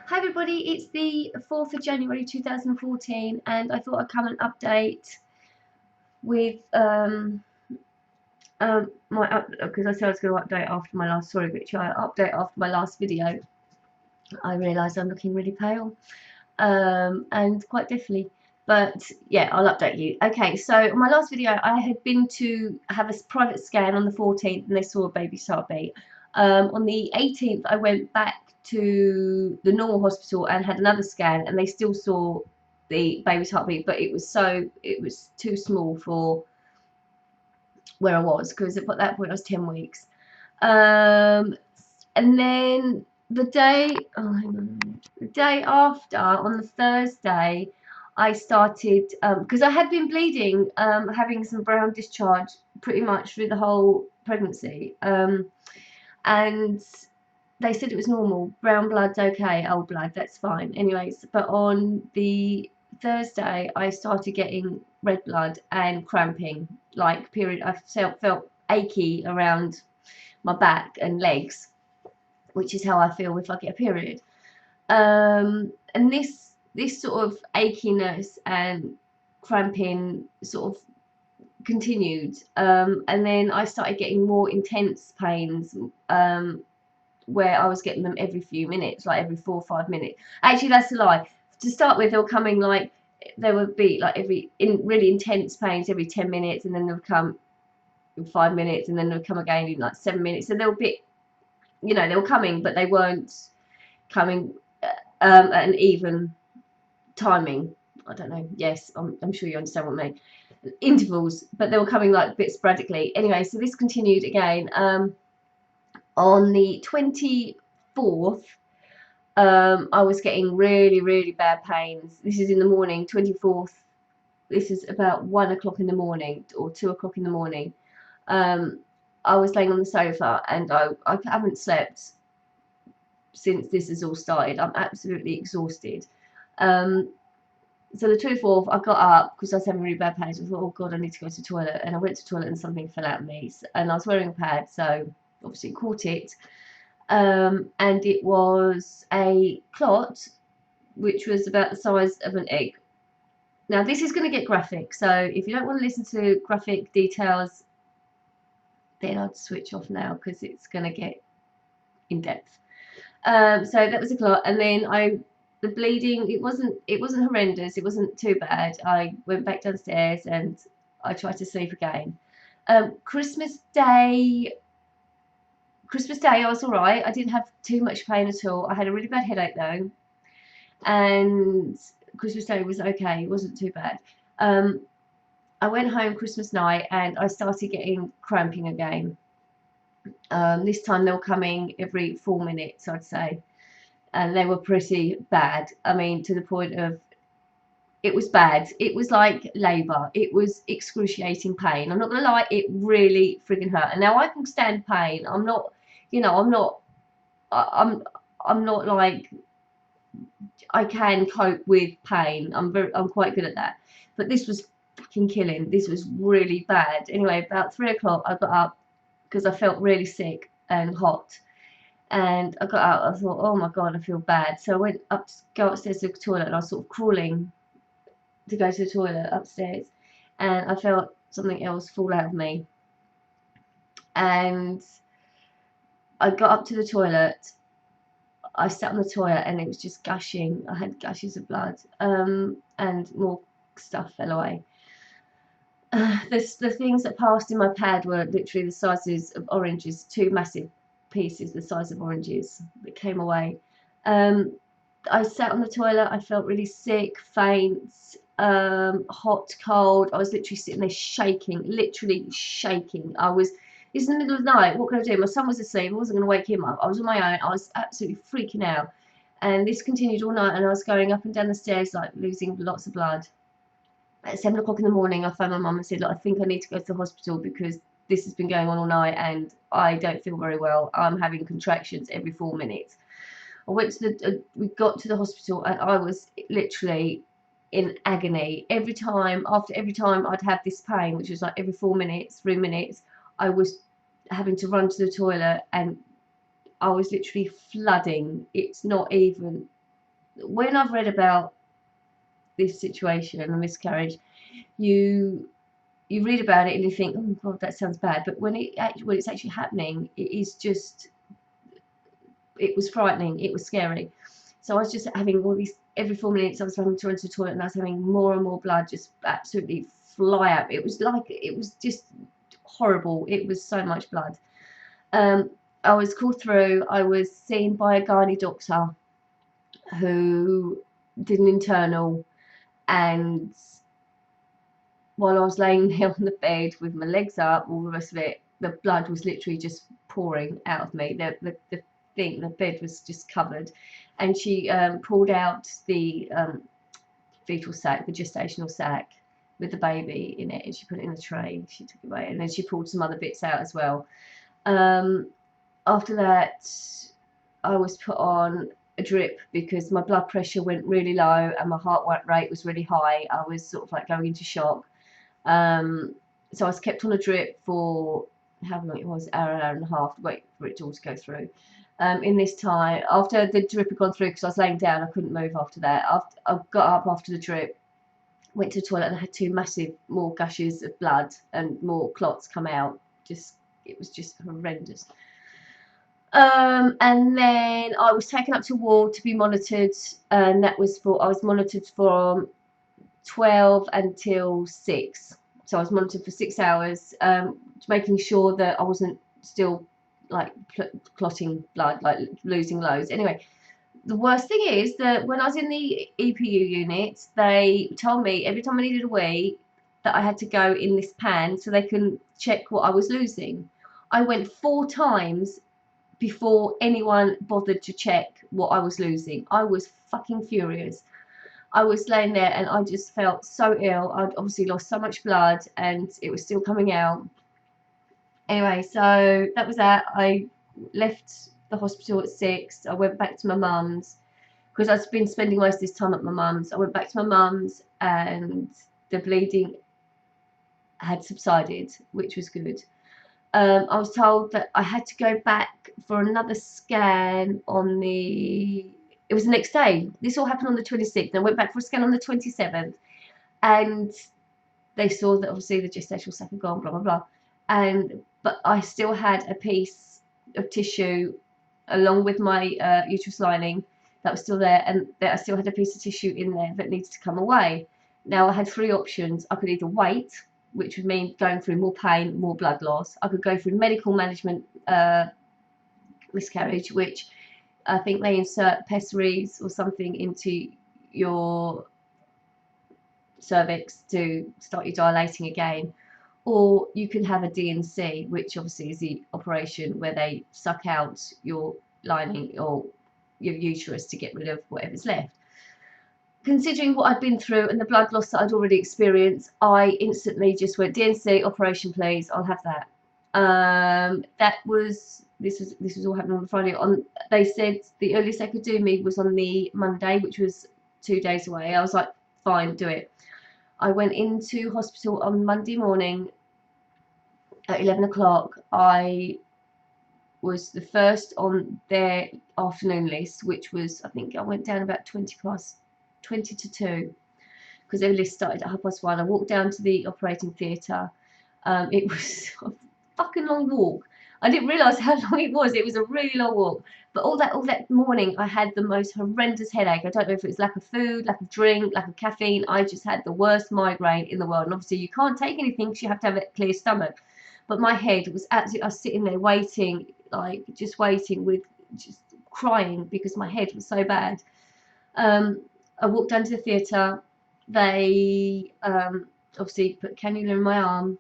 Hi everybody, it's the 4th of January 2014 and I thought I'd come and update with my because I said I was going to update after my last, sorry Richie, I update after my last video. I realised I'm looking really pale and quite deathly, but yeah, I'll update you. Okay, so on my last video I had been to have a private scan on the 14th and they saw a baby's heartbeat. On the 18th I went back to the normal hospital and had another scan and they still saw the baby's heartbeat, but it was too small for where I was, because at that point I was 10 weeks. And then the day, oh, hang on, the day after, on the Thursday, I started, because I had been bleeding, having some brown discharge pretty much through the whole pregnancy. And they said it was normal. Brown blood's okay, old blood, that's fine. Anyways, but on the Thursday, I started getting red blood and cramping, like period. I felt achy around my back and legs, which is how I feel if I get a period. And this sort of achiness and cramping sort of continued, and then I started getting more intense pains, where I was getting them every few minutes, like every 4 or 5 minutes. Actually, that's a lie. To start with, they were coming like, there would be like really intense pains every 10 minutes, and then they would come in 5 minutes, and then they would come again in like 7 minutes. So they were a bit, they were coming, but they weren't coming at an even timing. I don't know. Yes, I'm sure you understand what I mean. Intervals, but they were coming like a bit sporadically. Anyway, so this continued again. On the 24th, I was getting really, really bad pains. This is in the morning, 24th. This is about 1 o'clock in the morning or 2 o'clock in the morning. I was laying on the sofa and I haven't slept since this has all started. I'm absolutely exhausted. So the 24th, I got up because I was having really bad pains. I thought, oh God, I need to go to the toilet. And I went to the toilet and something fell out of me. And I was wearing a pad, so obviously caught it. And it was a clot, which was about the size of an egg. Now, this is going to get graphic. So if you don't want to listen to graphic details, then I'd switch off now because it's going to get in depth. So that was a clot. And then the bleeding, it wasn't horrendous, it wasn't too bad. I went back downstairs and I tried to sleep again. Christmas Day I was alright. I didn't have too much pain at all. I had a really bad headache though, and Christmas Day was okay, it wasn't too bad. I went home Christmas night and I started getting cramping again. This time they were coming every 4 minutes, I'd say. And they were pretty bad. I mean, to the point of, it was bad. It was like labour. It was excruciating pain. I'm not gonna lie, it really frigging hurt. And now I can stand pain. I'm not, I'm not, I'm not like, I can cope with pain. I'm quite good at that. But this was fucking killing. This was really bad. Anyway, about 3 o'clock, I got up because I felt really sick and hot. And I got out, I thought, oh my God, I feel bad. So I went go upstairs to the toilet, and I was sort of crawling to go to the toilet upstairs. And I felt something else fall out of me. And I got up to the toilet. I sat on the toilet and it was just gushing. I had gushes of blood, and more stuff fell away. The things that passed in my pad were literally the sizes of oranges, 2 massive pieces the size of oranges that came away. I sat on the toilet. I felt really sick, faint, hot, cold. I was literally sitting there shaking, literally shaking. It's in the middle of the night. What can I do? My son was asleep. I wasn't going to wake him up. I was on my own. I was absolutely freaking out. And this continued all night, and I was going up and down the stairs, like losing lots of blood. At 7 o'clock in the morning, I phoned my mum and said, look, I think I need to go to the hospital because this has been going on all night and I don't feel very well. I'm having contractions every 4 minutes. I went to we got to the hospital and I was literally in agony. After every time I'd have this pain, which was like every 4 minutes, 3 minutes, I was having to run to the toilet and I was literally flooding. It's not even when I've read about this situation, a miscarriage, you read about it and you think, oh God, that sounds bad. But when it's actually happening, it was frightening. It was scary. So I was just having all these, every 4 minutes I was having to run to the toilet, and I was having more and more blood just absolutely fly out. It was just horrible. It was so much blood. Um, I was called through. I was seen by a gynae doctor who did an internal, and while I was laying there on the bed with my legs up, all the rest of it, the blood was literally just pouring out of me. The bed was just covered, and she pulled out the fetal sac, the gestational sac with the baby in it, and she put it in a tray. She took it away, and then she pulled some other bits out as well. After that, I was put on a drip because my blood pressure went really low and my heart rate was really high. I was sort of like going into shock. So I was kept on a drip for how long it was, hour and a half, to wait for it all to go through. In this time, after the drip had gone through, because I was laying down, I couldn't move after that. I got up after the drip, went to the toilet, and I had two massive more gushes of blood and more clots come out. It was just horrendous. And then I was taken up to ward to be monitored, and I was monitored from 12 until 6. So I was monitored for 6 hours, making sure that I wasn't still like clotting blood, like losing loads. Anyway, the worst thing is that when I was in the EPU unit, they told me every time I needed a wee that I had to go in this pan so they can check what I was losing. I went 4 times before anyone bothered to check what I was losing. I was fucking furious. I was laying there and I just felt so ill. I'd obviously lost so much blood and it was still coming out. Anyway, so that was that. I left the hospital at 6. I went back to my mum's because I'd been spending most of this time at my mum's. I went back to my mum's and the bleeding had subsided, which was good. I was told that I had to go back for another scan on it was the next day. This all happened on the 26th. I went back for a scan on the 27th, and they saw that obviously the gestational sac had gone, blah, blah, blah. But I still had a piece of tissue along with my uterus lining that was still there, and that I still had a piece of tissue in there that needed to come away. Now I had 3 options. I could either wait, which would mean going through more pain, more blood loss. I could go through medical management miscarriage, which I think they insert pessaries or something into your cervix to start you dilating again. Or you can have a D&C, which obviously is the operation where they suck out your lining or your uterus to get rid of whatever's left. Considering what I'd been through and the blood loss that I'd already experienced, I instantly just went, D&C operation, please. I'll have that. This was all happening on the Friday. They said the earliest they could do me was on the Monday, which was 2 days away. I was like, fine, do it. I went into hospital on Monday morning at 11 o'clock. I was the first on their afternoon list, which was, I think I went down about 20 to 2, because their list started at 1:30. I walked down to the operating theatre. It was a fucking long walk. I didn't realise how long it was. It was a really long walk. But all that morning, I had the most horrendous headache. I don't know if it was lack of food, lack of drink, lack of caffeine. I just had the worst migraine in the world. And obviously, you can't take anything because you have to have a clear stomach. But my head was absolutely, I was sitting there waiting, like just waiting with just crying because my head was so bad. I walked down to the theatre. They obviously put cannula in my arm,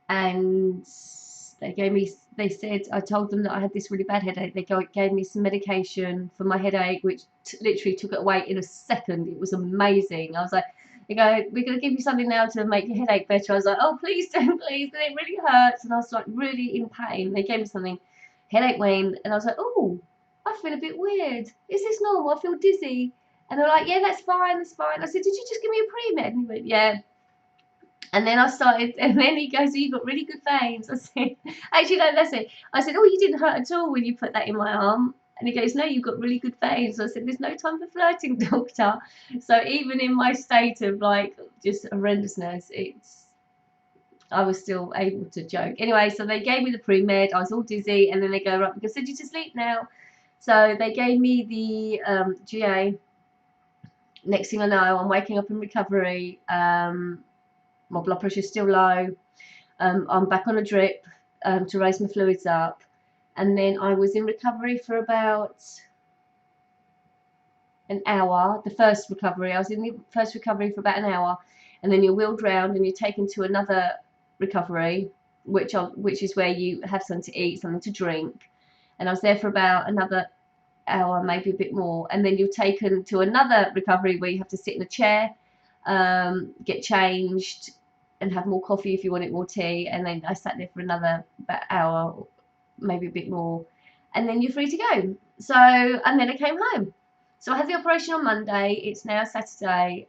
and they said, I told them that I had this really bad headache. They gave me some medication for my headache, which literally took it away in a second. It was amazing. I was like, they go, we're going to give you something now to make your headache better. I was like, oh, please don't, please. It really hurts. And I was like really in pain. They gave me something, headache waned, and I was like, oh, I feel a bit weird. Is this normal? I feel dizzy. And they're like, yeah, that's fine, that's fine. I said, did you just give me a pre-med? And he went, yeah. And then I started, and then he goes, oh, you've got really good veins. I said, actually, no, that's it. I said, oh, you didn't hurt at all when you put that in my arm. And he goes, no, you've got really good veins. I said, there's no time for flirting, doctor. So even in my state of like just horrendousness, I was still able to joke. Anyway, so they gave me the pre-med. I was all dizzy, and then they go, right, because I said you to sleep now. So they gave me the GA. Next thing I know, I'm waking up in recovery. My blood pressure's still low. I'm back on a drip to raise my fluids up. And then I was in recovery for about an hour. The first recovery, I was in the first recovery for about an hour, and then you're wheeled round and you're taken to another recovery, which is where you have something to eat, something to drink. And I was there for about another hour, maybe a bit more, and then you're taken to another recovery where you have to sit in a chair, get changed, and have more coffee if you wanted more tea. And then I sat there for another about hour, maybe a bit more, and then you're free to go. So, and then I came home. So I had the operation on Monday. It's now Saturday.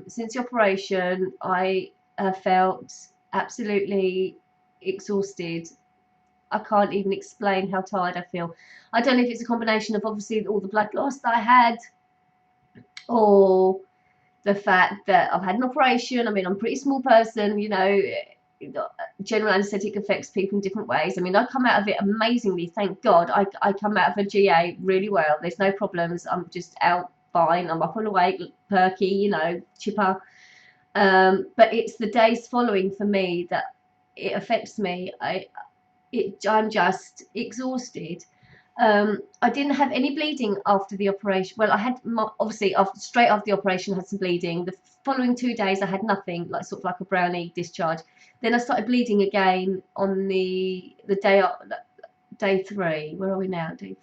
Since the operation, I have felt absolutely exhausted. I can't even explain how tired I feel. I don't know if it's a combination of obviously all the blood loss that I had, or the fact that I've had an operation. I mean, I'm a pretty small person, you know. General anaesthetic affects people in different ways. I mean, I come out of it amazingly, thank God. I come out of a GA really well. There's no problems. I'm just out fine. I'm up and awake, perky, you know, chipper. But it's the days following for me that it affects me. I'm just exhausted. I didn't have any bleeding after the operation. Well, I had obviously straight after the operation I had some bleeding. The following 2 days I had nothing, like sort of like a brownie discharge. Then I started bleeding again on the day 3. Where are we now? Day 4.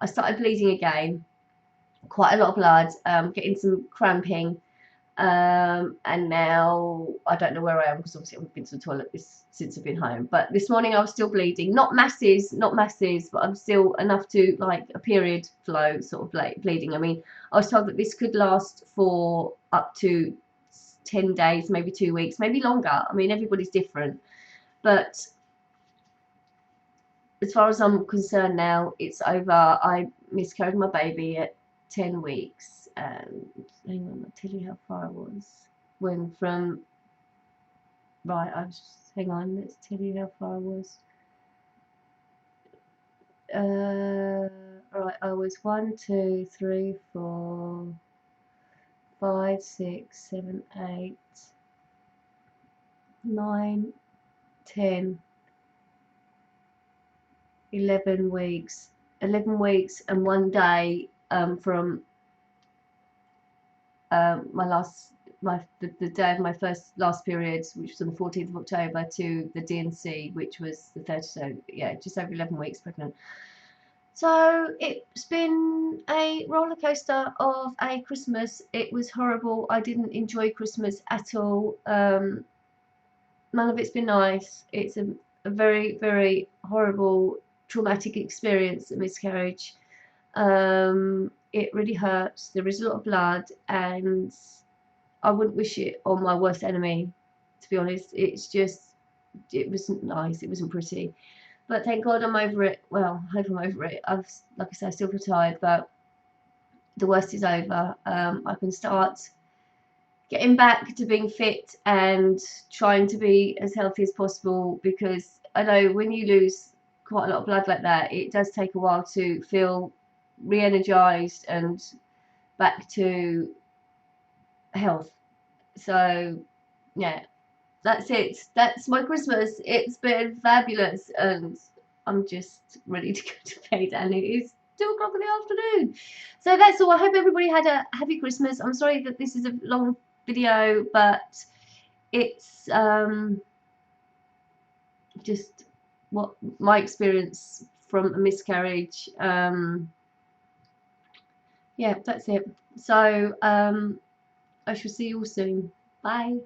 I started bleeding again, quite a lot of blood, getting some cramping. And now I don't know where I am because obviously I've been to the toilet since I've been home. But this morning I was still bleeding, not masses, but I'm still enough to like a period flow sort of like bleeding. I mean, I was told that this could last for up to 10 days, maybe 2 weeks, maybe longer. I mean, everybody's different, but as far as I'm concerned now, it's over. I miscarried my baby at 10 weeks. And hang on, I'll tell you how far I was. When from, right, hang on, let's tell you how far I was. Right, I was 1, 2, 3, 4, 5, 6, 7, 8, 9, 10, 11 weeks. 11 weeks and 1 day from the day of my last period, which was on the 14th of October, to the DNC, which was the 30th. So yeah, just over 11 weeks pregnant. So it's been a roller coaster of a Christmas. It was horrible. I didn't enjoy Christmas at all. None of it's been nice. It's a very, very horrible, traumatic experience, a miscarriage. It really hurts. There is a lot of blood, and I wouldn't wish it on my worst enemy, to be honest. It wasn't nice. It wasn't pretty. But thank God I'm over it. Well, I hope I'm over it. Like I said, I still feel tired, but the worst is over. I can start getting back to being fit and trying to be as healthy as possible, because I know when you lose quite a lot of blood like that, it does take a while to feel re-energized and back to health. So yeah, that's it. That's my Christmas. It's been fabulous, and I'm just ready to go to bed, and it is 2 o'clock in the afternoon. So that's all. I hope everybody had a happy Christmas. I'm sorry that this is a long video, but it's just what my experience from a miscarriage. Yeah, that's it. So I shall see you all soon. Bye.